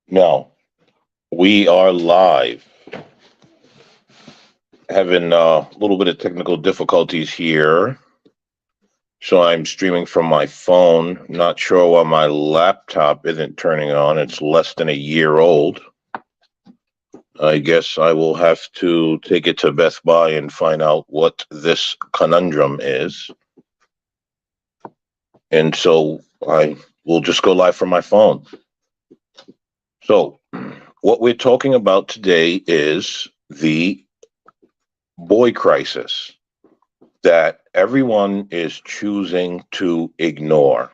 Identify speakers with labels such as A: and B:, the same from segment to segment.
A: Now, we are live. Having a little bit of technical difficulties here. So I'm streaming from my phone. Not sure why my laptop isn't turning on. It's less than a year old. I guess I will have to take it to Best Buy and find out what this conundrum is. And so I will just go live from my phone. So, what we're talking about today is the boy crisis that everyone is choosing to ignore.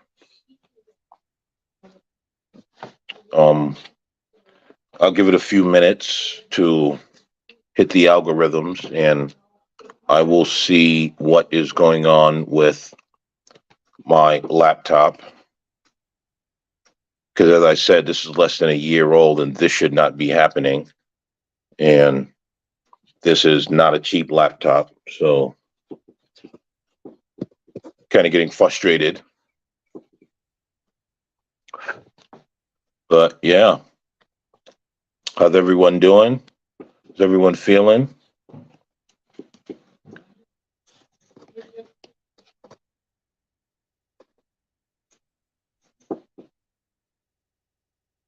A: I'll give it a few minutes to hit the algorithms and I will see what is going on with my laptop. Because as I said, this is less than a year old and this should not be happening. And this is not a cheap laptop. So kind of getting frustrated. But yeah. How's everyone doing? How's everyone feeling?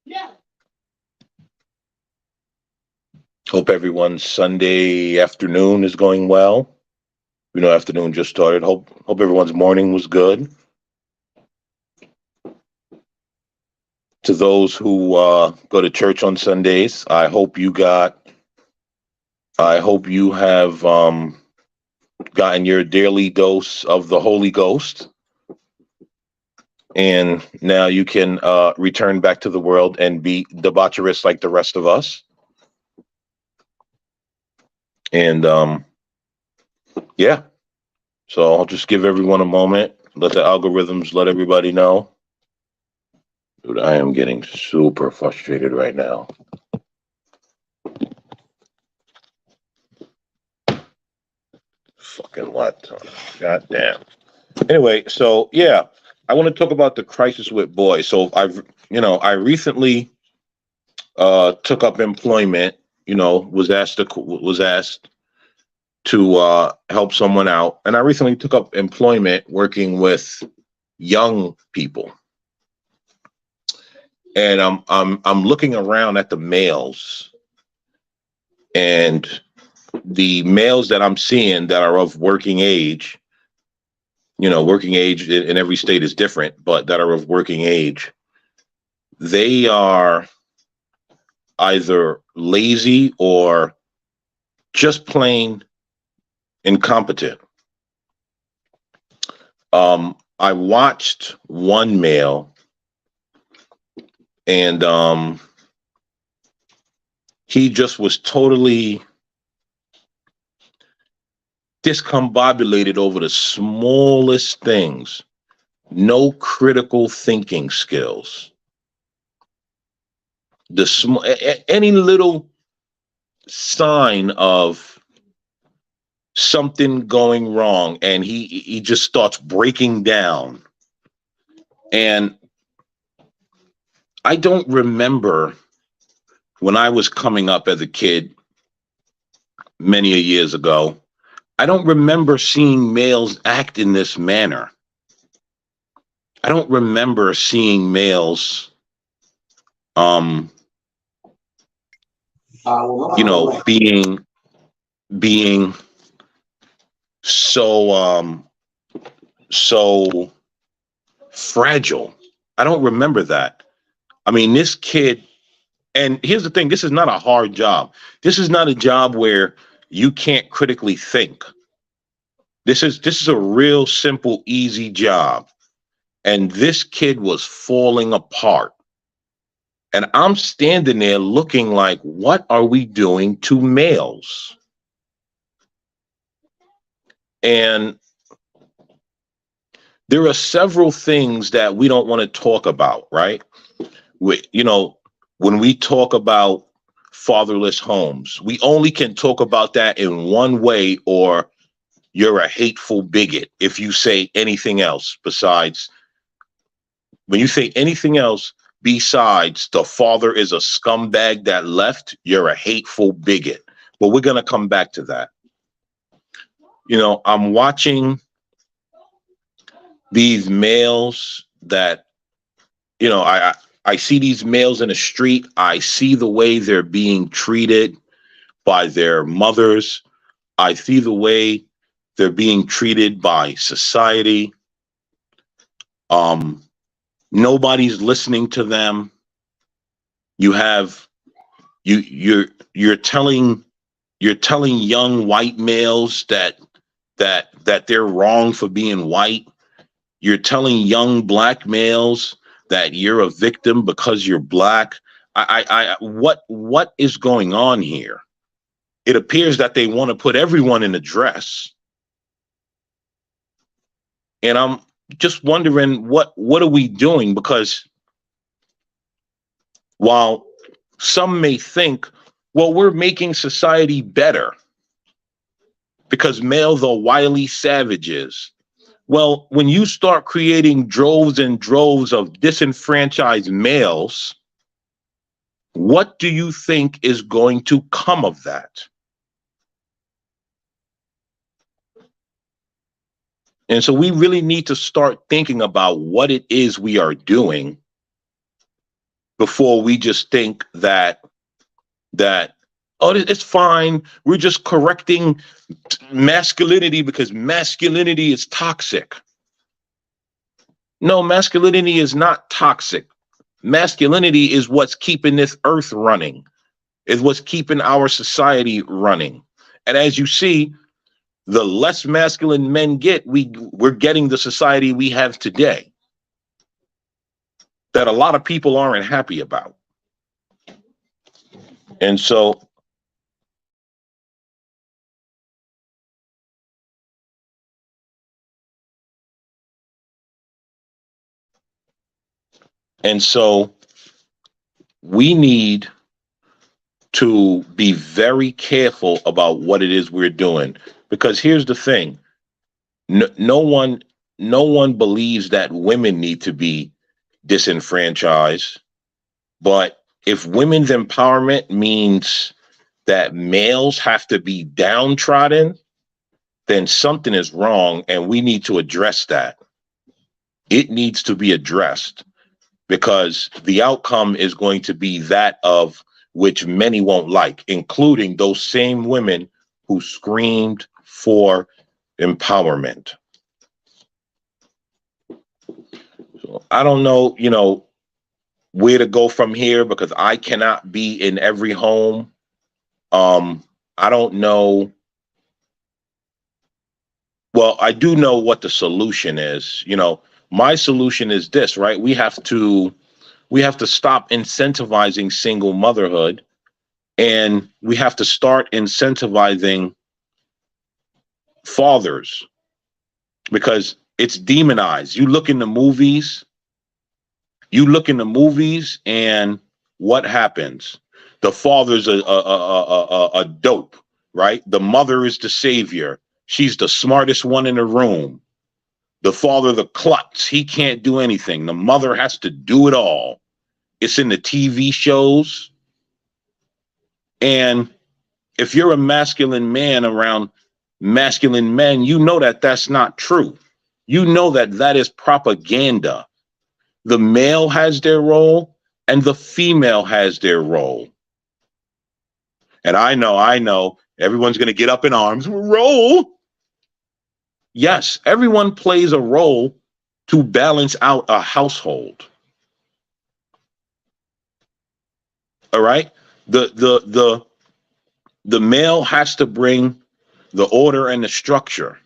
A: Yeah. Hope everyone's Sunday afternoon is going well. Afternoon just started. Hope everyone's morning was good. To those who go to church on Sundays, I hope you have gotten your daily dose of the Holy Ghost. And now you can return back to the world and be debaucherous like the rest of us. And yeah, so I'll just give everyone a moment, let the algorithms let everybody know. Dude, I am getting super frustrated right now. Fucking laptop. God damn. Anyway, so yeah, I want to talk about the crisis with boys. So I recently took up employment. Was asked to help someone out, and I recently took up employment working with young people. And I'm looking around at the males, and the males that I'm seeing that are of working age. Working age in every state is different, but that are of working age, they are either lazy or just plain incompetent. I watched one male, and he just was totally discombobulated over the smallest things. No critical thinking skills. Any little sign of something going wrong, and he just starts breaking down. And I don't remember when I was coming up as a kid many years ago. I don't remember seeing males act in this manner. I don't remember seeing males, being so fragile. I don't remember that. I mean, this kid, and here's the thing, this is not a hard job. This is not a job where you can't critically think. This is a real simple, easy job. And this kid was falling apart. And I'm standing there looking like, what are we doing to males? And there are several things that we don't want to talk about, right? When we talk about fatherless homes, we only can talk about that in one way, or you're a hateful bigot if you say anything else besides, when you say anything else besides the father is a scumbag that left, you're a hateful bigot. But we're going to come back to that. I'm watching these males that, I see these males in the street. I see the way they're being treated by their mothers. I see the way they're being treated by society. Nobody's listening to them. You're telling young white males that they're wrong for being white. You're telling young black males that you're a victim because you're black. What is going on here? It appears that they want to put everyone in a dress. And I'm just wondering what are we doing? Because while some may think, well, we're making society better because males are wily savages. Well, when you start creating droves and droves of disenfranchised males, what do you think is going to come of that? And so we really need to start thinking about what it is we are doing before we just think that oh, it's fine. We're just correcting masculinity because masculinity is toxic. No, masculinity is not toxic. Masculinity is what's keeping this earth running, is what's keeping our society running. And as you see, the less masculine men get, we're getting the society we have today that a lot of people aren't happy about. And so we need to be very careful about what it is we're doing, because here's the thing. No one believes that women need to be disenfranchised. But if women's empowerment means that males have to be downtrodden, then something is wrong, and we need to address that. It needs to be addressed, because the outcome is going to be that of which many won't like, including those same women who screamed for empowerment. So I don't know, where to go from here, because I cannot be in every home. I don't know. Well, I do know what the solution is. My solution is this, right? We have to stop incentivizing single motherhood, and we have to start incentivizing fathers, because it's demonized. You look in the movies, and what happens? The father's a dope, right? The mother is the savior. She's the smartest one in the room. The father, the klutz, he can't do anything. The mother has to do it all. It's in the TV shows. And if you're a masculine man around masculine men, you know that that's not true. You know that that is propaganda. The male has their role and the female has their role. And I know, everyone's going to get up in arms. Role. Yes, everyone plays a role to balance out a household. All right. The male has to bring the order and the structure,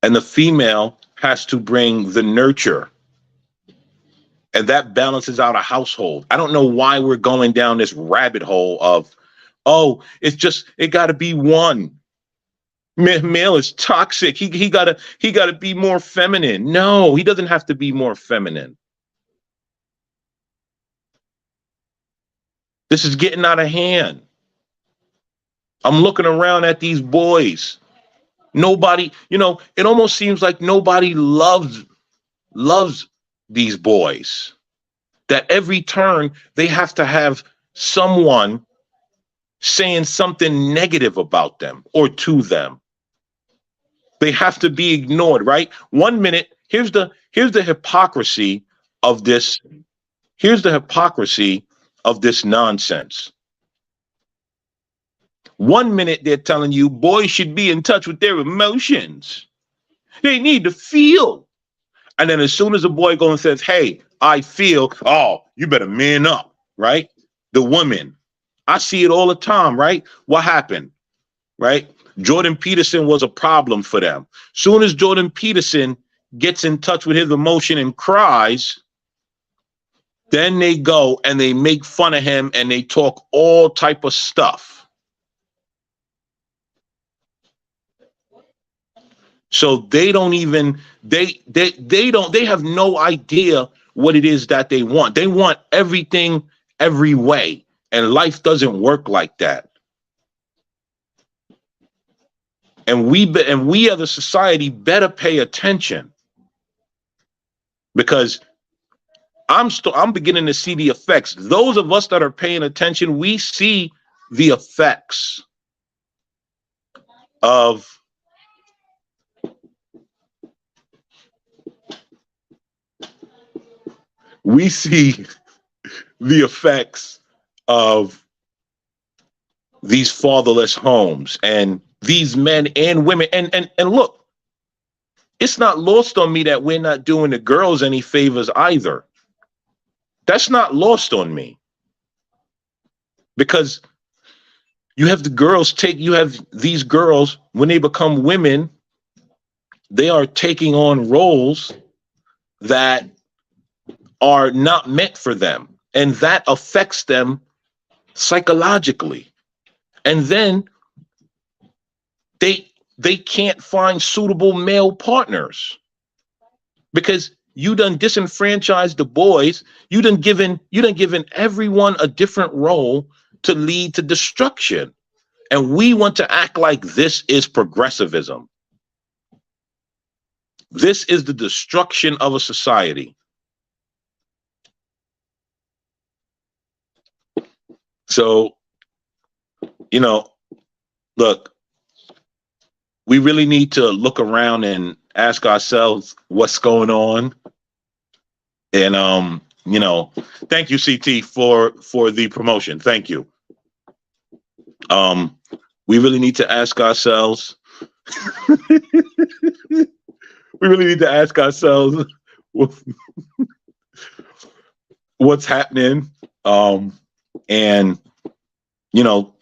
A: and the female has to bring the nurture. And that balances out a household. I don't know why we're going down this rabbit hole of, oh, it got to be one. Male is toxic. He gotta be more feminine. No, he doesn't have to be more feminine. This is getting out of hand. I'm looking around at these boys. Nobody, it almost seems like nobody loves these boys, that every turn they have to have someone saying something negative about them or to them. They have to be ignored, right? 1 minute, here's the hypocrisy of this. Here's the hypocrisy of this nonsense. 1 minute they're telling you boys should be in touch with their emotions. They need to feel. And then as soon as a boy goes and says, hey, I feel, oh, you better man up, right? The woman. I see it all the time, right? What happened, right? Jordan Peterson was a problem for them. Soon as Jordan Peterson gets in touch with his emotion and cries, then they go and they make fun of him and they talk all type of stuff. So they don't even, they have no idea what it is that they want. They want everything every way. And life doesn't work like that. And we as a society better pay attention, because I'm beginning to see the effects. Those of us that are paying attention, we see the effects of we see the effects of these fatherless homes and these men and women. And look, it's not lost on me that we're not doing the girls any favors either. That's not lost on me, because you have these girls, when they become women, they are taking on roles that are not meant for them, and that affects them psychologically. And then they can't find suitable male partners, because you done disenfranchised the boys. You done given everyone a different role to lead to destruction. And we want to act like this is progressivism. This is the destruction of a society. So, look, we really need to look around and ask ourselves what's going on. And thank you, CT, for the promotion. Thank you. We really need to ask ourselves. We really need to ask ourselves what's happening, and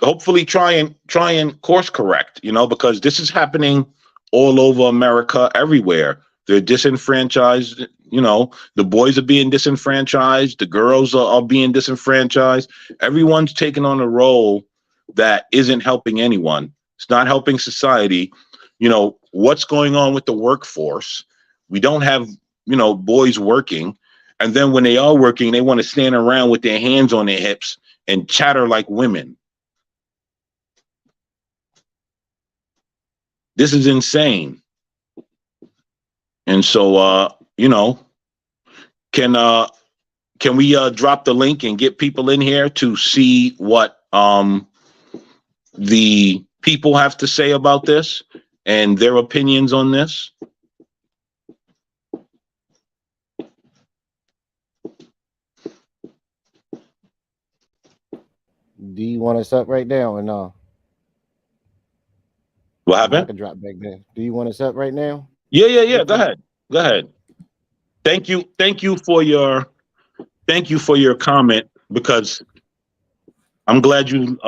A: hopefully try and course correct. Because this is happening all over America, everywhere. They're disenfranchised. The boys are being disenfranchised. The girls are being disenfranchised. Everyone's taking on a role that isn't helping anyone. It's not helping society. What's going on with the workforce? We don't have, boys working. And then when they are working, they want to stand around with their hands on their hips and chatter like women. This is insane. And so, can we drop the link and get people in here to see what the people have to say about this and their opinions on this?
B: Do you want us up right now or no?
A: What
B: I
A: happened?
B: can drop back there. Do you want us up right now?
A: Yeah. Go ahead. Go ahead. Thank you. Thank you for your comment, because I'm glad you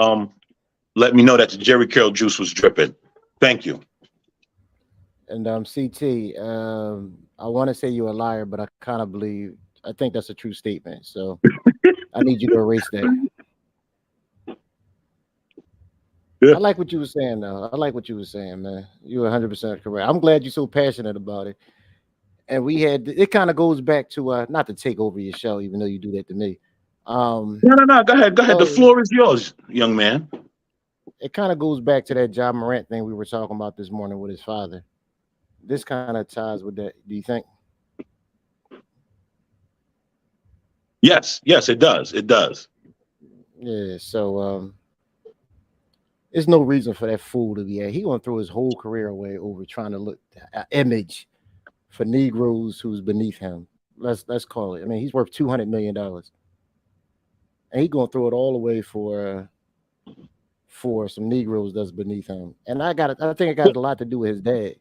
A: let me know that the Jerry Curl juice was dripping. Thank you.
B: And CT, I want to say you're a liar, but I kind of believe I think that's a true statement. So I need you to erase that.
A: Yeah.
B: I like what you were saying, though. I like what you were saying, man. You're 100% correct. I'm glad you're so passionate about it. And we had it kind of goes back to not to take over your show, even though you do that to me.
A: No. Go ahead. Go ahead. The
B: So
A: floor is yours, young man.
B: it kind of goes back to that John Morant thing we were talking about this morning with his father. This kind of ties with that. Do you think?
A: Yes, yes, it does. It does.
B: Yeah, so there's no reason for that fool to be at. He gonna throw his whole career away over trying to look image for Negroes who's beneath him. Let's call it. I mean, he's worth $200 million, and he gonna throw it all away for some Negroes that's beneath him. And I think it got a lot to do with his dad.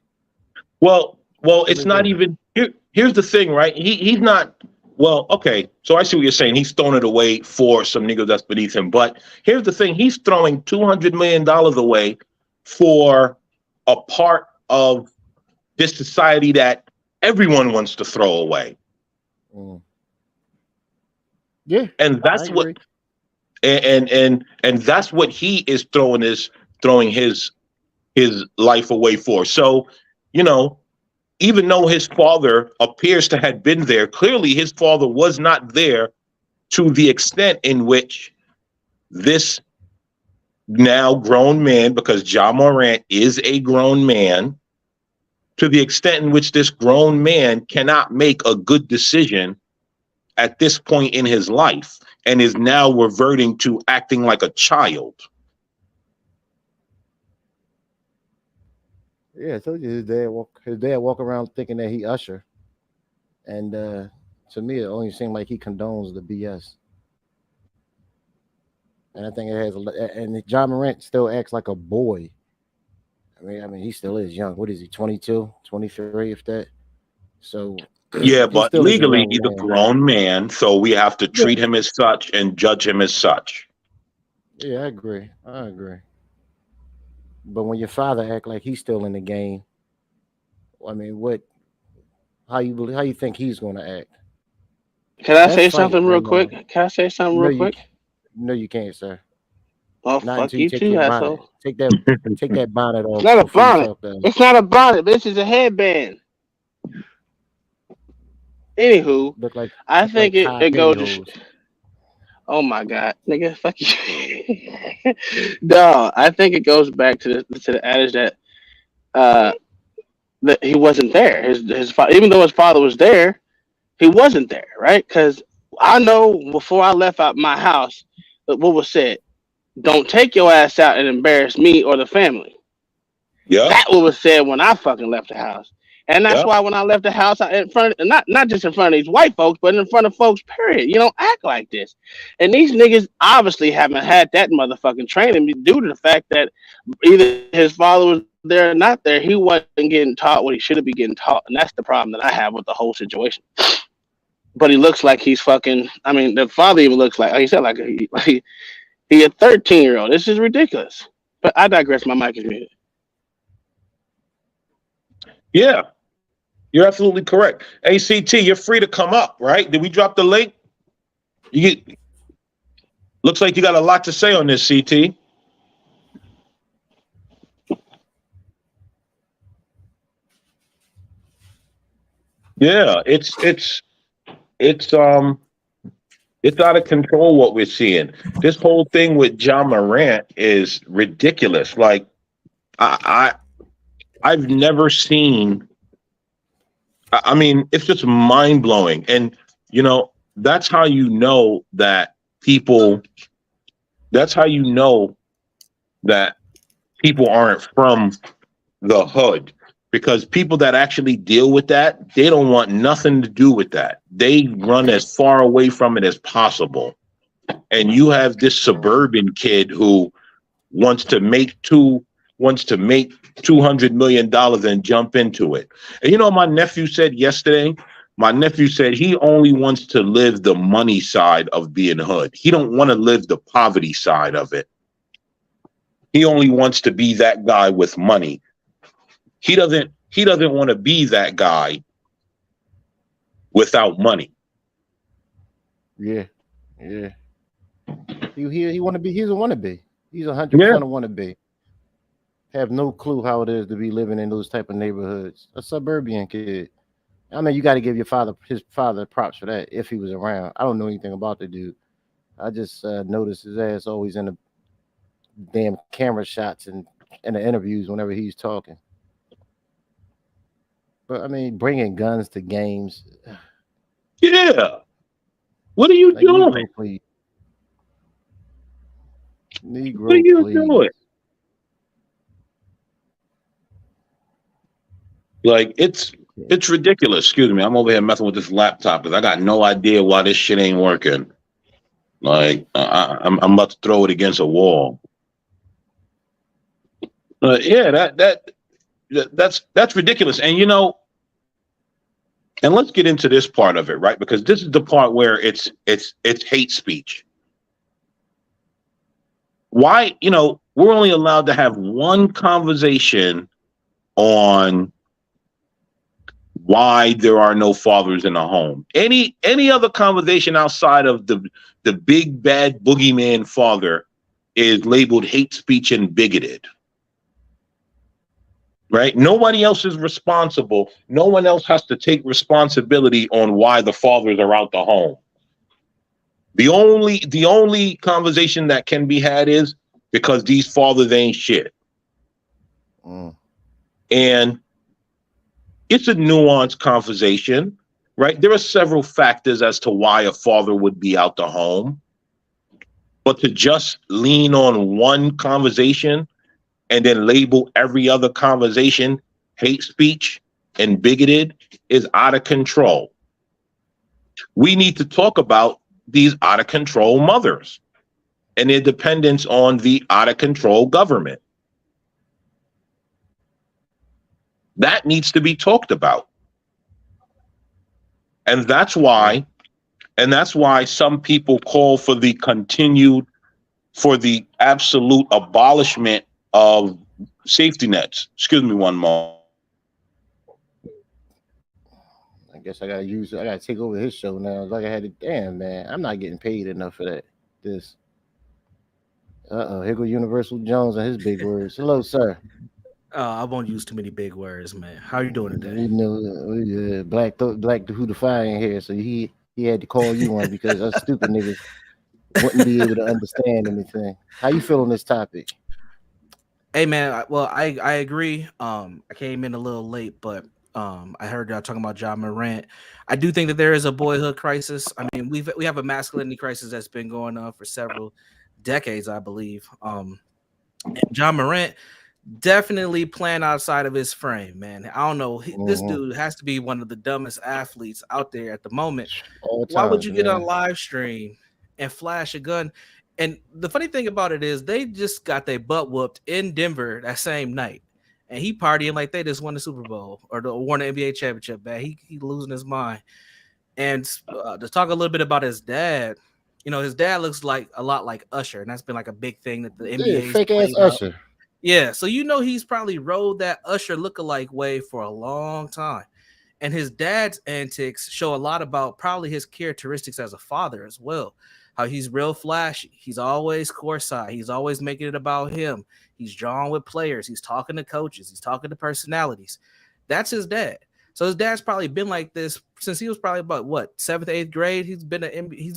A: Well,
B: Really
A: it's not
B: do.
A: even here's the thing, right? He's not well, okay. So I see what you're saying. He's throwing it away for some nigga that's beneath him. But here's the thing, he's throwing $200 million away for a part of this society that everyone wants to throw away.
B: Mm. Yeah,
A: And
B: I
A: that's what
B: agree.
A: and that's what he is throwing his life away for. So, you know, even though his father appears to have been there, clearly his father was not there to the extent in which this now grown man, because Ja Morant is a grown man, to the extent in which this grown man cannot make a good decision at this point in his life and is now reverting to acting like a child.
B: Yeah, I told you his dad walk around thinking that he Usher, and to me it only seemed like he condones the BS. And I think it has and John Morant still acts like a boy. I mean, he still is young. What is he? 22, 23, if that. So
A: Yeah,
B: he
A: but
B: still is a
A: legally
B: young
A: he's a
B: man.
A: grown man, so we have to
B: Yeah,
A: treat him as such and judge him as such.
B: yeah, I agree. I agree. But when your father act like he's still in the game, I mean, what? How you think he's going to act?
C: Can I
B: Let's
C: say
B: fight
C: something real
B: right
C: quick?
B: now.
C: Can I say something
B: No,
C: real
B: you
C: quick?
B: no, you can't, sir.
C: Oh,
B: Not
C: fuck
B: until you
C: you
B: take
C: too,
B: your
C: asshole.
B: bonnet. Take that bonnet
C: It's
B: off
C: not a
B: before you
C: bonnet.
B: talk to us.
C: It's not a bonnet. This is a headband. Anywho,
B: Look like
C: I
B: look like
C: think it,
B: Kai
C: it goes to.
B: pantyhose.
C: Oh my god, nigga, fuck you. No, I think it goes back to the adage uh that he wasn't there. Even though his father was there, he wasn't there, right? Because I know before I left out my house, what was said: "Don't take your ass out and embarrass me or the family."
A: Yep,
C: That what was said when I fucking left the house. And that's
A: yep.
C: why when I left the house, in front of, not just in front of these white folks, but in front of folks, period. You don't act like this. And these niggas obviously haven't had that motherfucking training due to the fact that either his father was there or not there, he wasn't getting taught what he should have been getting taught. And that's the problem that I have with the whole situation. But he looks like he's fucking. I mean, the father even looks like he said, he a 13-year-old. This is ridiculous. But I digress. My mic is muted.
A: Yeah, you're absolutely correct. ACT, you're free to come up, right? Did we drop the link? You get, looks like you got a lot to say on this, CT. Yeah, it's it's out of control what we're seeing. This whole thing with John Morant is ridiculous. Like I, I've never seen. I mean, it's just mind blowing, and you know that's how you know that people. That's how you know that people aren't from the hood, because people that actually deal with that, they don't want nothing to do with that. They run as far away from it as possible. And you have this suburban kid who wants to make two wants to make $200 million and jump into it. And you know, my nephew said yesterday. My nephew said he only wants to live the money side of being hood. He don't want to live the poverty side of it. He only wants to be that guy with money. He doesn't want to be that guy without money.
B: Yeah, yeah. He want to be. He's a wannabe. He's 100%
A: Yeah.
B: a wannabe. Have no clue how it is to be living in those type of neighborhoods. A suburban kid. I mean, you got to give his father props for that if he was around. I don't know anything about the dude. I just noticed his ass always in the damn camera shots and in the interviews whenever he's talking. But I mean, bringing guns to games.
A: Yeah. What are you
B: Like
A: doing?
B: Negro, please.
A: What are
B: Negro,
A: you
B: please.
A: doing? Like it's ridiculous. Excuse me. I'm over here messing with this laptop because I got no idea why this shit ain't working. Like I'm about to throw it against a wall. Yeah, that's ridiculous. And and let's get into this part of it, right? Because this is the part where it's hate speech. Why, we're only allowed to have one conversation on why there are no fathers in the home. Any other conversation outside of the big bad boogeyman father is labeled hate speech and bigoted. Right? Nobody else is responsible. No one else has to take responsibility on why the fathers are out the home. The only conversation that can be had is because these fathers ain't shit. And it's a nuanced conversation, right? There are several factors as to why a father would be out the home. But to just lean on one conversation and then label every other conversation hate speech and bigoted is out of control. We need to talk about these out of control mothers and their dependence on the out of control government. That needs to be talked about. And that's why some people call for the absolute abolishment of safety nets. Excuse me one moment.
B: I guess I gotta take over his show now. Like I had to, damn man, I'm not getting paid enough for that. This. Here go Universal Jones and his big words. Hello, sir.
D: I won't use too many big words, man. How you doing today?
B: Black who defying here, so he had to call you one because us stupid niggas wouldn't be able to understand anything. How you feel on this topic?
D: Hey man, I agree. I came in a little late, but I heard y'all talking about Ja Morant. I do think that there is a boyhood crisis. I mean, we have a masculinity crisis that's been going on for several decades, I believe. And Ja Morant definitely playing outside of his frame, man. I don't know. This dude has to be one of the dumbest athletes out there at the moment. Why would you get on a live stream and flash a gun? And the funny thing about it is they just got their butt whooped in Denver that same night. And he partying like they just won the Super Bowl or won the NBA championship, man. He losing his mind. And to talk a little bit about his dad, his dad looks like a lot like Usher, and that's been like a big thing that the NBA
B: fake ass Usher.
D: Yeah, so he's probably rode that Usher lookalike wave for a long time. And his dad's antics show a lot about probably his characteristics as a father as well. How he's real flashy. He's always courtside. He's always making it about him. He's drawing with players. He's talking to coaches. He's talking to personalities. That's his dad. So his dad's probably been like this since he was probably about 7th, 8th grade. He's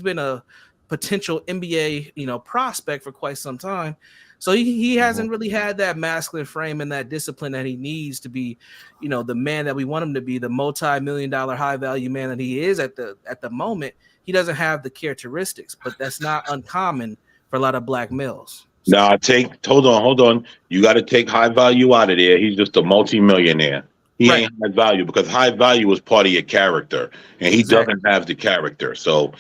D: been a potential NBA, prospect for quite some time. So he hasn't really had that masculine frame and that discipline that he needs to be, the man that we want him to be, the multi-million-dollar high-value man that he is at the moment. He doesn't have the characteristics, but that's not uncommon for a lot of black males. So,
A: now hold on. You got to take high value out of there. He's just a multi-millionaire. He ain't high value because high value is part of your character, and he doesn't have the character. So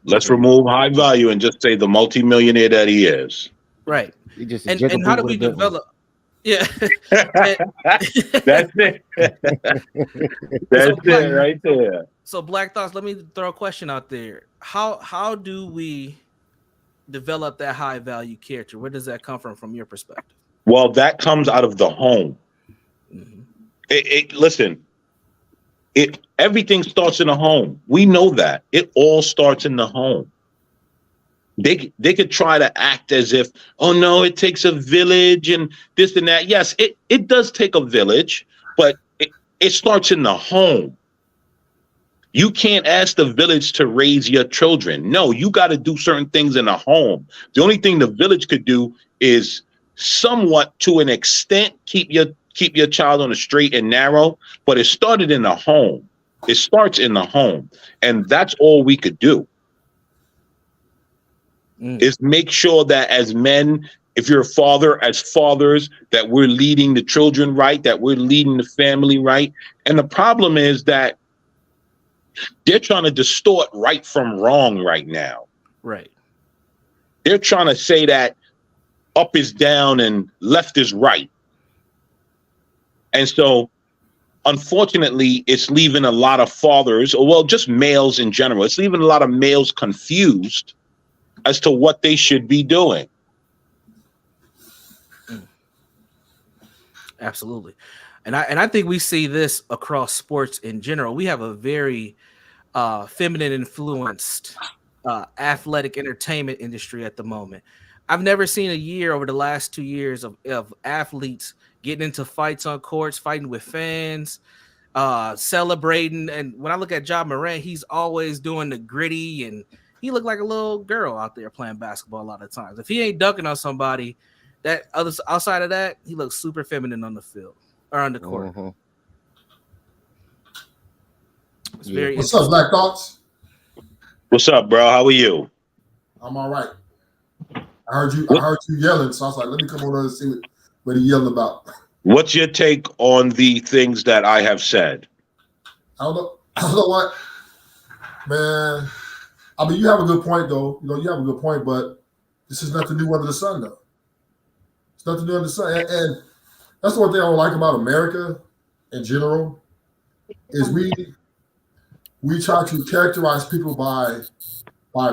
A: let's remove high value and just say the multi-millionaire that he is.
D: Right.
B: And
D: how do we develop? Yeah.
A: That's it. That's it right there.
D: So Blk Thoughts, let me throw a question out there. How do we develop that high value character? Where does that come from your perspective?
A: Well, that comes out of the home. Listen, everything starts in the home. We know that. It all starts in the home. They could try to act as if, oh no, it takes a village and this and that. Yes, it does take a village, but it starts in the home. You can't ask the village to raise your children. No, you got to do certain things in the home. The only thing the village could do is somewhat, to an extent, keep your child on the straight and narrow, but it started in the home. It starts in the home, and that's all we could do. is make sure that as men, if you're a father, as fathers, that we're leading the children right, that we're leading the family right. And the problem is that they're trying to distort right from wrong right now.
D: Right.
A: They're trying to say that up is down and left is right. And so, unfortunately, it's leaving a lot of fathers, or well, just males in general, it's leaving a lot of males confused as to what they should be doing.
D: Absolutely. And I think we see this across sports in general. We have a very feminine influenced athletic entertainment industry at the moment. I've never seen a year over the last 2 years of athletes getting into fights on courts, fighting with fans, celebrating. And when I look at Ja Morant, he's always doing the gritty, and he looked like a little girl out there playing basketball a lot of times. If he ain't dunking on somebody, that other outside of that, he looks super feminine on the field or on the court.
B: Mm-hmm.
D: It's very
E: What's up, Blk Thoughts?
A: What's up, bro? How are you?
E: I'm all right. I heard you yelling, so I was like, let me come over and see what he yelled about.
A: What's your take on the things that I have said?
E: I don't know what, man. I mean, you have a good point, though. You have a good point, but this is nothing new under the sun, though. It's nothing new under the sun, and that's the one thing I don't like about America in general is we try to characterize people by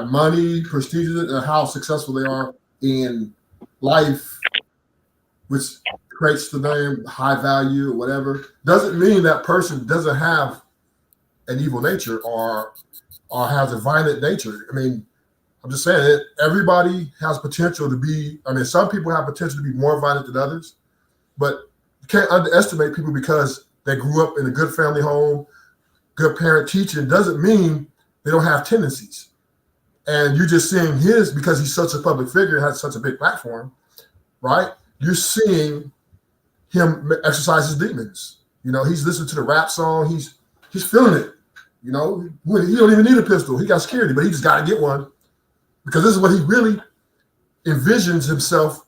E: money, prestige, and how successful they are in life, which creates the name high value or whatever. Doesn't mean that person doesn't have an evil nature or has a violent nature. I mean, I'm just saying it. Everybody has potential to be. I mean, some people have potential to be more violent than others, but you can't underestimate people because they grew up in a good family home, good parent teaching. Doesn't mean they don't have tendencies. And you're just seeing his, because he's such a public figure, has such a big platform, right? You're seeing him exercise his demons. He's listening to the rap song. He's feeling it. He don't even need a pistol. He got security, but he just got to get one because this is what he really envisions himself,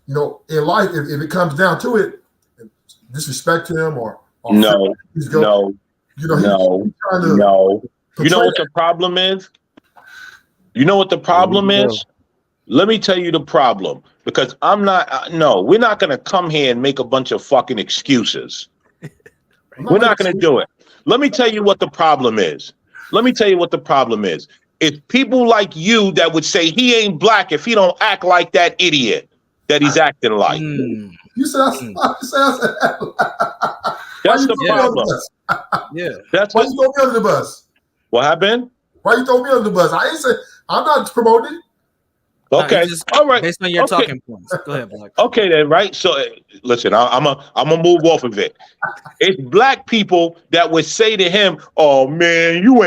E: in life. If it comes down to it, disrespect him or
A: No.
E: He's trying to
A: No. You know what the problem is? You know what the problem is? Let me tell you the problem, because we're not going to come here and make a bunch of fucking excuses. We're not going to do it. Let me tell you what the problem is. It's people like you that would say he ain't black if he don't act like that idiot that he's acting like.
E: You said I said that.
A: That's the problem.
D: Yeah.
E: Why you throw me under the bus?
A: What happened?
E: Why you throw me under the bus? I ain't say I'm not promoting it.
A: Okay. All right.
D: Based on your talking points. Go ahead, Blk.
A: Okay, then, right? So, listen, I'm gonna move off of it. It's black people that would say to him, "Oh man, you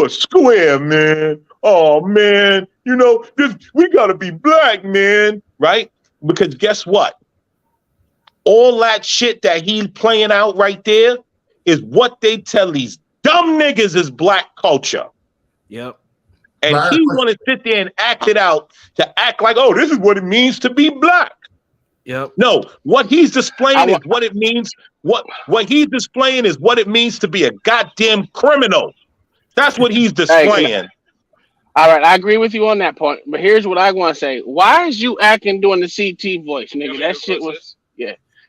A: a square, man. Oh man, we gotta be black, man, right?" Because guess what? All that shit that he's playing out right there is what they tell these dumb niggas is black culture.
D: Yep.
A: And he want to sit there and act it out to act like, oh, this is what it means to be black.
D: Yep.
A: No, what he's displaying is what it means. What he's displaying is what it means to be a goddamn criminal. That's what he's displaying.
C: All right, I agree with you on that point. But here's what I want to say. Why is you acting doing the CT voice, nigga?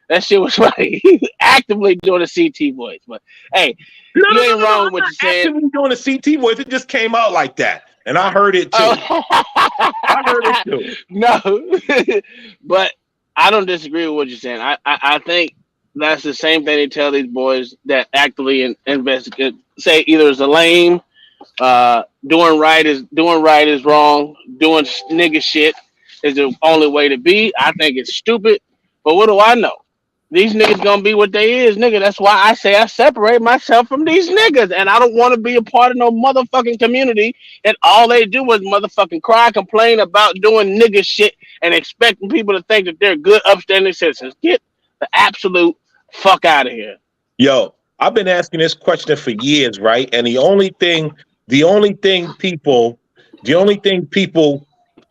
C: That shit was funny. He's actively doing a CT voice. But hey, you ain't wrong with what you said.
A: Actively doing a CT voice. It just came out like that. And I heard it too. I heard it too.
C: No, but I don't disagree with what you're saying. I think that's the same thing they tell these boys that actively investigate. Say either it's a lame, doing right is wrong, doing nigga shit is the only way to be. I think it's stupid. But what do I know? These niggas gonna be what they is, nigga. That's why I say I separate myself from these niggas, and I don't want to be a part of no motherfucking community. And all they do is motherfucking cry, complain about doing nigga shit, and expecting people to think that they're good, upstanding citizens. Get the absolute fuck out of here.
A: Yo, I've been asking this question for years, right? And the only thing people The only thing people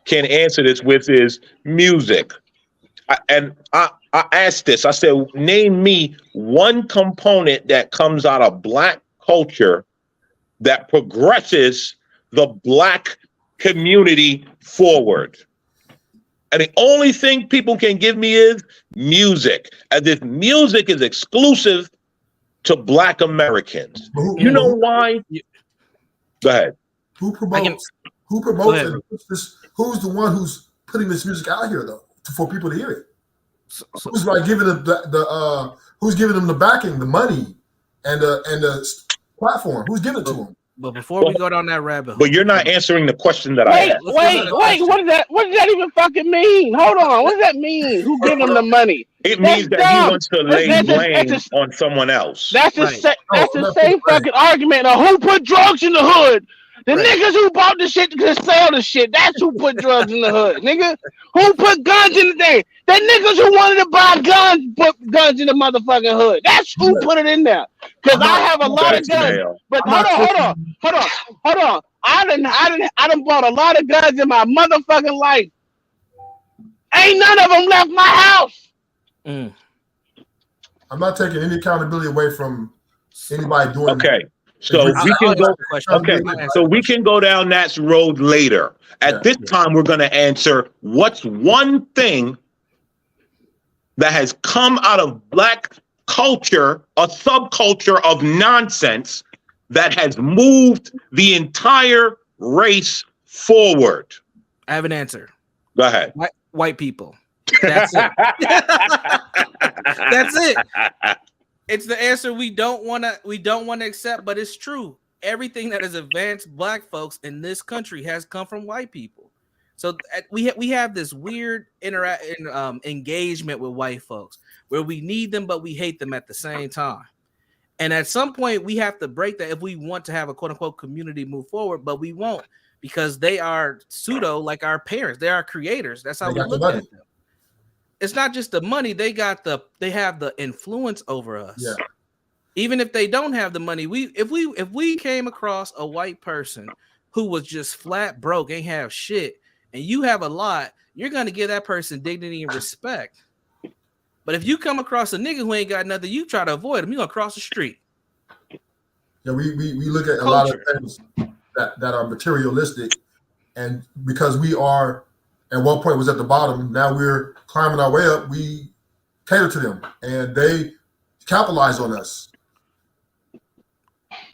A: can answer this with is music. I asked this. I said, name me one component that comes out of Black culture that progresses the Black community forward. And the only thing people can give me is music, as if music is exclusive to Black Americans. You know why? Go ahead.
E: Who promotes? Who promotes it? Who's the one who's putting this music out here though, for people to hear it? Who's like giving them who's giving them the backing, the money, and the platform? Who's giving it to them?
D: But before we go down that rabbit hole,
A: but you're not answering the question that I asked.
C: Wait! What does that even fucking mean? Hold on. What does that mean? Who giving them the money?
A: It means that he wants to lay blame on someone else.
C: That's the same fucking argument of who put drugs in the hood. The niggas who bought the shit to sell the shit, that's who put drugs in the hood, nigga. Who put guns in the thing? The niggas who wanted to buy guns put guns in the motherfucking hood. That's who put it in there. Because I have a lot of guns. But hold on. I done bought a lot of guns in my motherfucking life. Ain't none of them left my house.
E: I'm not taking any accountability away from anybody doing
A: okay. So we can go. Okay, so we can go down that road later. At this time, we're going to answer what's one thing that has come out of Black culture, a subculture of nonsense that has moved the entire race forward.
D: I have an answer.
A: Go ahead.
D: White people. That's it. That's it. It's the answer we don't want to accept, but it's true. Everything that has advanced Black folks in this country has come from white people. So we have this weird engagement with white folks where we need them, but we hate them at the same time. And at some point, we have to break that if we want to have a quote unquote community move forward, but we won't because they are pseudo like our parents. They are creators. That's how we look at them. It's not just the money, they have the influence over us. Yeah. Even if they don't have the money, if we came across a white person who was just flat broke, ain't have shit, and you have a lot, you're gonna give that person dignity and respect. But if you come across a nigga who ain't got nothing, you try to avoid him, you're gonna cross the street.
E: Yeah, we look at a lot of things that are materialistic, and because we are at one point was at the bottom, now we're climbing our way up, we cater to them and they capitalize on us.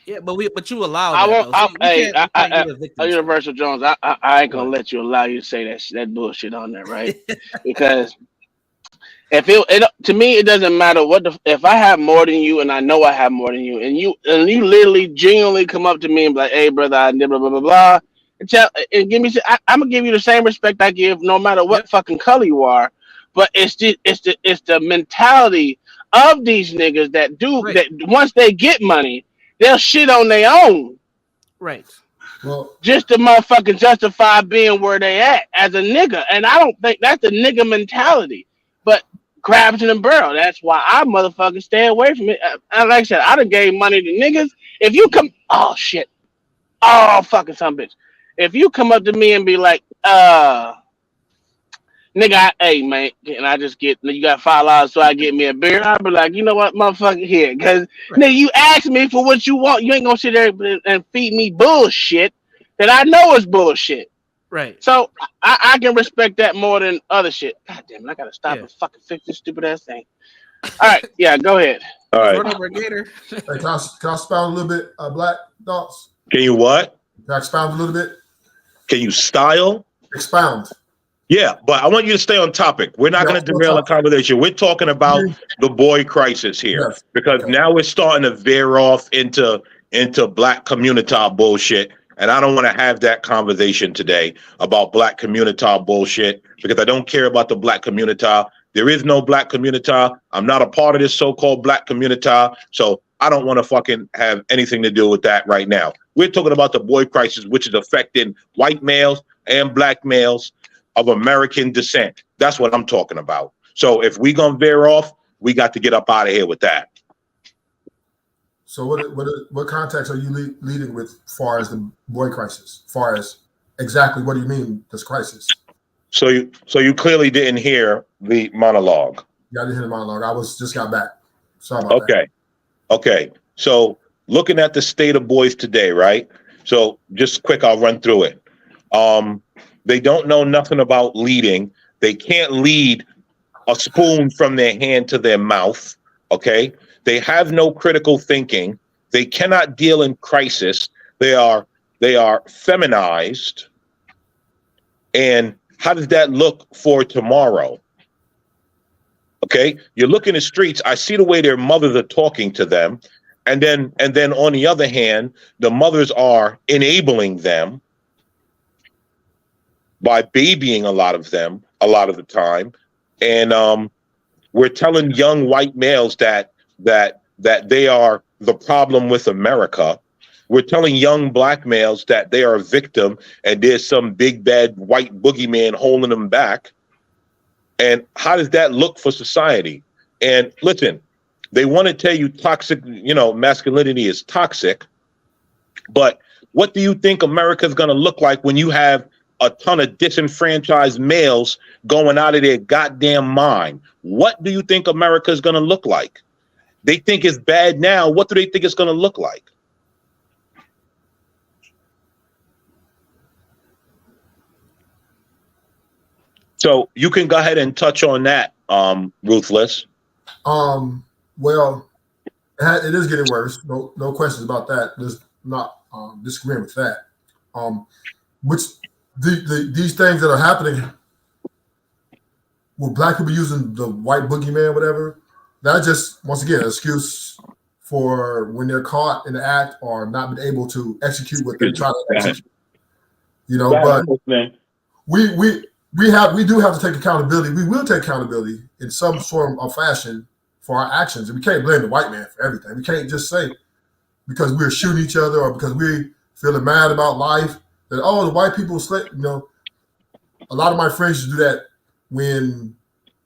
D: Yeah, but you allow that.
C: Universal Jones, I ain't gonna let you allow you to say that bullshit on there, right? Because if it to me it doesn't matter if I have more than you and I know I have more than you and you literally genuinely come up to me and be like, hey brother, I did blah blah blah blah. And give me, I'm gonna give you the same respect I give no matter what fucking color you are, but it's the mentality of these niggas that that once they get money, they'll shit on their own,
D: right?
E: Well,
C: just to motherfucking justify being where they at as a nigga, and I don't think that's the nigga mentality, but crabs in the barrel. That's why I motherfucking stay away from it. And like I said, I done gave money to niggas. If you come, oh shit, oh fucking some bitch. If you come up to me and be like, nigga, hey, man, and I just you got $5 so I get me a beer, I'll be like, you know what, motherfucker, here. Because, nigga, you ask me for what you want. You ain't going to sit there and feed me bullshit that I know is bullshit.
D: Right.
C: So I can respect that more than other shit. God damn it, I got to stop and fucking fix this stupid ass thing. All right, yeah, go ahead.
A: All right.
D: Run over a gator.
E: Hey, can I expound a little bit, Black Thoughts?
A: Can you what?
E: Can I expound a little bit?
A: Can you style?
E: Expound.
A: Yeah, but I want you to stay on topic. We're not going to derail a conversation. We're talking about the boy crisis here because now we're starting to veer off into Black community bullshit. And I don't want to have that conversation today about Black community bullshit because I don't care about the Black community. There is no Black community. I'm not a part of this so-called Black community. So I don't want to fucking have anything to do with that right now. We're talking about the boy crisis, which is affecting white males and Black males of American descent. That's what I'm talking about. So if we gonna veer off, we got to get up out of here with that.
E: So what context are you leading with as far as the boy crisis? As far as exactly what do you mean this crisis.
A: So you clearly didn't hear the monologue.
E: Yeah, I didn't hear the monologue. I just got back. Sorry about that.
A: Okay. So looking at the state of boys today, right? So just quick, I'll run through it. They don't know nothing about leading. They can't lead a spoon from their hand to their mouth. Okay. They have no critical thinking. They cannot deal in crisis. They are feminized. And how does that look for tomorrow? Okay, you look in the streets, I see the way their mothers are talking to them. And then on the other hand, the mothers are enabling them by babying a lot of them a lot of the time. And we're telling young white males that they are the problem with America. We're telling young black males that they are a victim and there's some big bad white boogeyman holding them back. And how does that look for society? And listen, they want to tell you toxic, masculinity is toxic. But what do you think America is going to look like when you have a ton of disenfranchised males going out of their goddamn mind? What do you think America is going to look like? They think it's bad now. What do they think it's going to look like? So you can go ahead and touch on that, Ruthless.
E: Well, it is getting worse. No questions about that. There's not disagreeing with that. Which these things that are happening with black people using the white boogeyman, whatever, that's just once again an excuse for when they're caught in the act or not been able to execute what they're trying to execute. But we do have to take accountability. We will take accountability in some form of fashion for our actions. And we can't blame the white man for everything. We can't just say because we're shooting each other or because we're feeling mad about life that, the white people slave. A lot of my friends used to do that when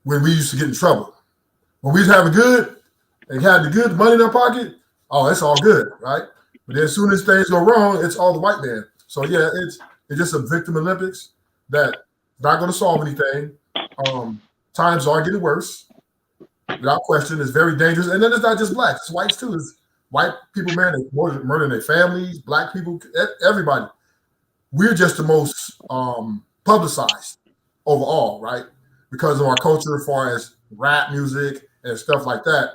E: we used to get in trouble. When we was having good and had the good money in our pocket, it's all good, right? But then as soon as things go wrong, it's all the white man. So yeah, it's just a victim Olympics that not going to solve anything. Times are getting worse. Without question, it's very dangerous. And then it's not just blacks, it's whites too. It's white people, man, they murdering their families, black people, everybody. We're just the most publicized overall, right? Because of our culture as far as rap music and stuff like that.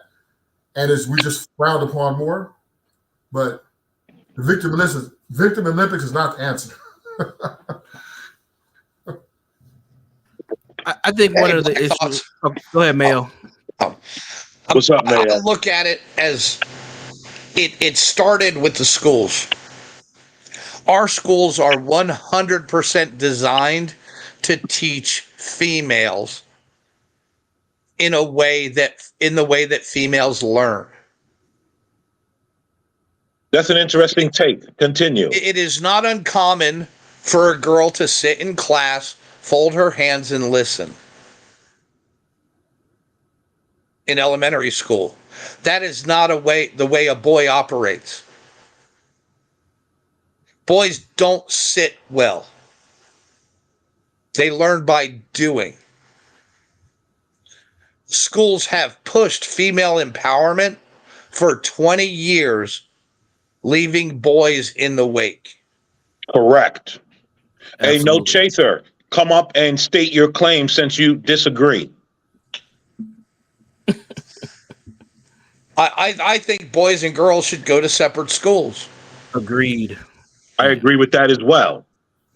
E: And we just frowned upon more. But the victim Olympics is not the answer.
D: I think one of the issues. Oh, go ahead, Mayo.
A: What's up, Mayo?
F: I look at it as it started with the schools. Our schools are 100% designed to teach females in the way that females learn.
A: That's an interesting take. Continue.
F: It is not uncommon for a girl to sit in class, fold her hands, and listen. In elementary school, that is not the way a boy operates. Boys don't sit well. They learn by doing. Schools have pushed female empowerment for 20 years, leaving boys in the wake.
A: Correct.
D: Absolutely.
A: Hey, no chaser, come up and state your claim since you disagree.
F: I think boys and girls should go to separate schools.
D: Agreed.
A: I agree with that as well.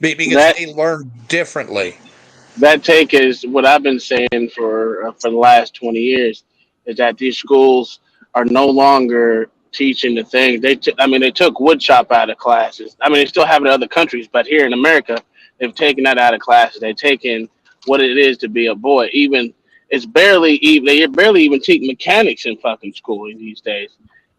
F: Because they learn differently.
C: That take is what I've been saying for the last 20 years, is that these schools are no longer teaching the things. They took woodshop out of classes. I mean, they still have it in other countries, but here in America, they've taken that out of classes. They've taken what it is to be a boy. They barely even teach mechanics in fucking school these days.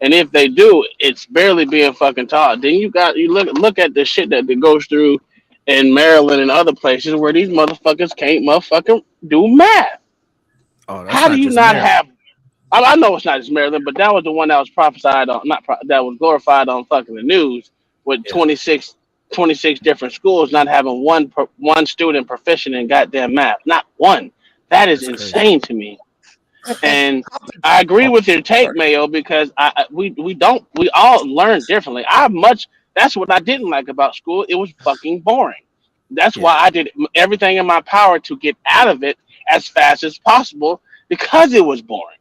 C: And if they do, it's barely being fucking taught. Then you look at the shit that goes through in Maryland and other places where these motherfuckers can't motherfucking do math.
D: Oh, that's
C: how do you not have? I know it's not just Maryland, but that was the one that was prophesied on, that was glorified on fucking the news with 26 26 different schools not having one student proficient in goddamn math. Not one. That is
D: That's crazy.
C: insane to me. And
F: How did-
C: I agree with your take,
F: sorry.
C: Mayo, because we all learn differently. That's what I didn't like about school. It was fucking boring. That's
D: Yeah.
C: why I did everything in my power to get out of it as fast as possible because it was boring.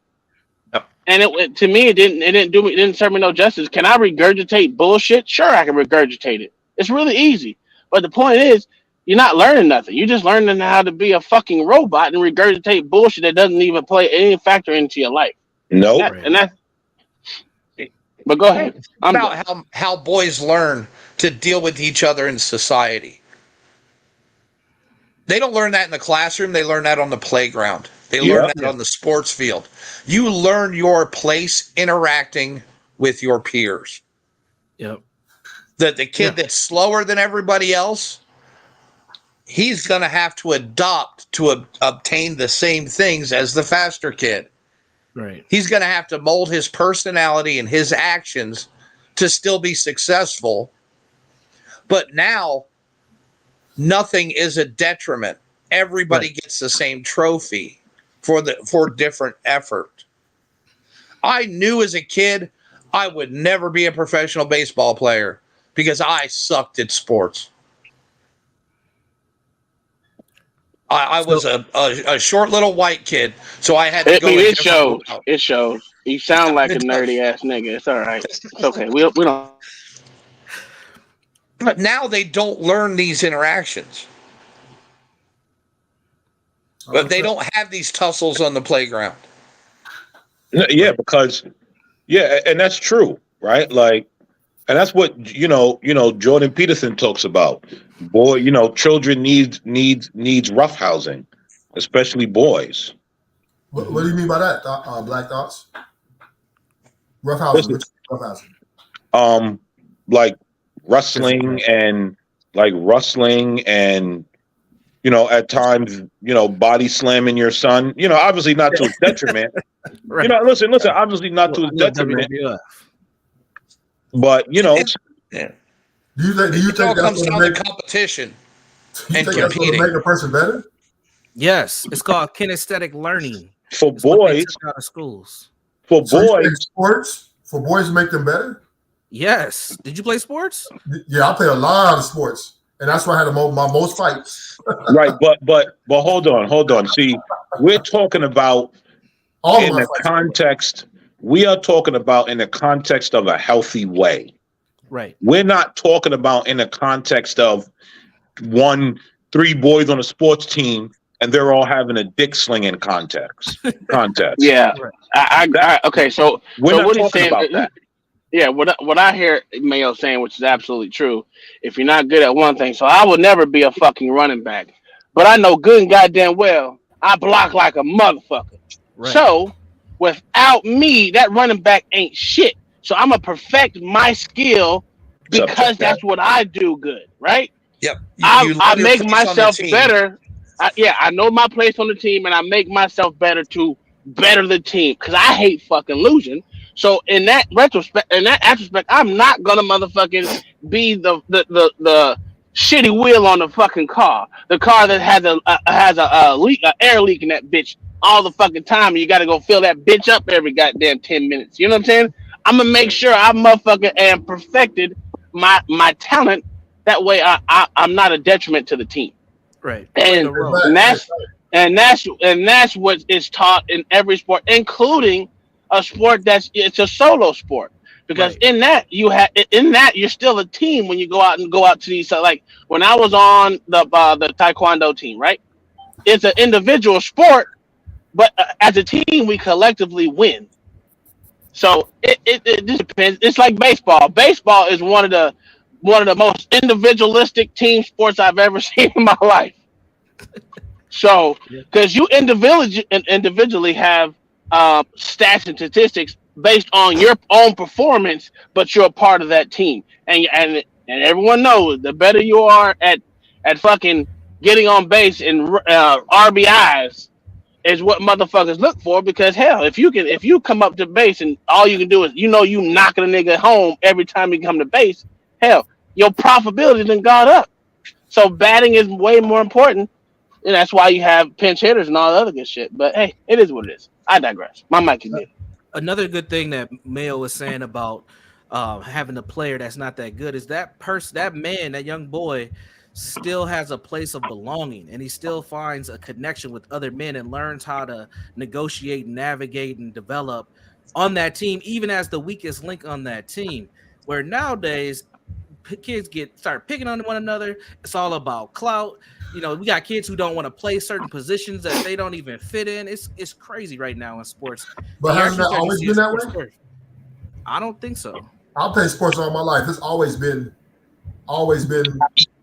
A: Yep.
C: And to me, it didn't serve me no justice. Can I regurgitate bullshit? Sure, I can regurgitate it. It's really easy. But the point is, you're not learning nothing. You're just learning how to be a fucking robot and regurgitate bullshit that doesn't even play any factor into your life.
A: Nope.
C: But go ahead. I'm done.
F: About how boys learn to deal with each other in society. They don't learn that in the classroom. They learn that on the playground. They learn that on the sports field. You learn your place interacting with your peers.
D: Yep.
F: That the kid that's slower than everybody else, he's going to have to adopt to obtain the same things as the faster kid.
D: Right.
F: He's going to have to mold his personality and his actions to still be successful. But now, nothing is a detriment. Everybody gets the same trophy for different effort. I knew as a kid I would never be a professional baseball player because I sucked at sports. I was a short little white kid, so I had to go.
C: It shows. It shows. You sound like a nerdy ass nigga. It's all right. It's okay. We don't.
F: But now they don't learn these interactions. But they don't have these tussles on the playground.
A: Yeah, because and that's true, right? Like, and that's what Jordan Peterson talks about. Boy, children needs roughhousing, especially boys.
E: What do you mean by that, Blk Thoughts? Roughhousing. Roughhousing.
A: Like rustling and at times, body slamming your son. Obviously not to his detriment.
D: Right.
A: Listen. Obviously not to his detriment. But
E: Do you think
F: all
E: that's
F: comes
E: going
F: down
E: to
F: to competition and
E: that's going to
F: competing.
E: make a person better?
D: Yes, it's called kinesthetic learning.
A: for
D: It's what they
A: boys,
D: took out of schools.
E: So you think sports for boys make them better?
D: Yes. Did you play sports?
E: Yeah, I play a lot of sports, and that's why I had my most fights.
A: right? But hold on. See, we're talking about
E: All of
A: in
E: my
A: the
E: fights.
A: context. We are talking about in the context of a healthy way.
D: Right.
A: We're not talking about in the context of 3 boys on a sports team and they're all having a dick slinging contest.
C: Yeah.
D: Right.
C: Okay. So
A: We're not
C: what he's
A: talking
C: saying
A: about that.
C: Yeah, what I hear Mayo saying, which is absolutely true. If you're not good at one thing, so I will never be a fucking running back, but I know good and goddamn well I block like a motherfucker.
D: Right.
C: So without me, that running back ain't shit. So I'm gonna perfect my skill because that's what I do good, right?
F: Yep.
C: I make myself better. I know my place on the team, and I make myself better to better the team because I hate fucking losing. So in that aspect, I'm not gonna motherfucking be the shitty wheel on the fucking car, the car that has a leak, a air leak in that bitch all the fucking time, and you got to go fill that bitch up every goddamn 10 minutes. You know what I'm saying? I'm gonna make sure I motherfucking am perfected my talent. That way, I'm not a detriment to the team.
D: Right.
C: And that's what is taught in every sport, including a sport it's a solo sport. Because in that you're still a team when you go out to these. So like when I was on the taekwondo team, right? It's an individual sport, but as a team we collectively win. So it just depends. It's like baseball. Baseball is one of the most individualistic team sports I've ever seen in my life. So, because you individually have stats and statistics based on your own performance, but you're a part of that team, and everyone knows the better you are at fucking getting on base and RBIs is what motherfuckers look for. Because hell, if you come up to base and all you can do is you knocking a nigga home every time you come to base, hell, your profitability then got up. So batting is way more important, and that's why you have pinch hitters and all the other good shit. But hey, it is what it is. I digress. My mic is muted.
D: Another good thing that Mayo was saying about having a player that's not that good is that young boy still has a place of belonging, and he still finds a connection with other men and learns how to negotiate, navigate, and develop on that team, even as the weakest link on that team. Where nowadays kids start picking on one another. It's all about clout. We got kids who don't want to play certain positions that they don't even fit in. It's crazy right now in sports.
E: But hasn't that always been that way?
D: I don't think so.
E: I've played sports all my life. It's always been.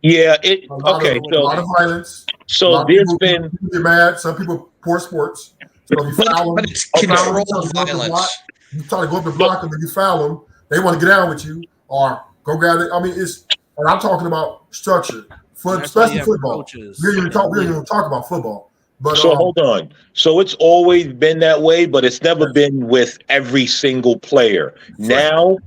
A: Yeah.
E: A lot of violence.
A: So there's been.
E: People get mad. Some people poor sports. So you foul them.
F: It's controlled violence.
E: You try to go up the block and then you foul them. They want to get down with you or go grab it. I mean, and I'm talking about structure, especially football. We don't even talk about football. But
A: so hold on. So it's always been that way, but it's never been with every single player. Now,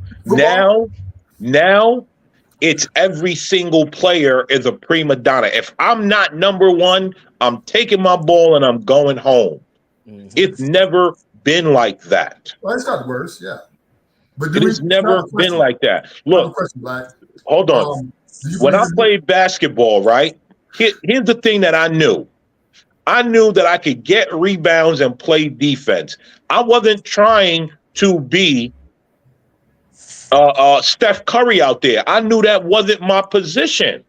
A: it's every single player is a prima donna. If I'm not number one, I'm taking my ball and I'm going home. Mm-hmm. It's never been like that.
E: Well, it's got worse, yeah. But
A: it's never been like that. Look, hold on. When I played basketball, right? Here's the thing that I knew. I knew that I could get rebounds and play defense. I wasn't trying to be Steph Curry out there. I knew that wasn't my position.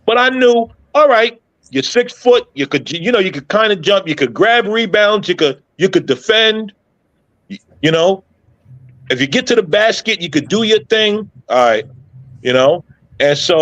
A: But I knew, all right, you're 6 foot. You could kind of jump. You could grab rebounds. You could defend. If you get to the basket, you could do your thing. All right, and so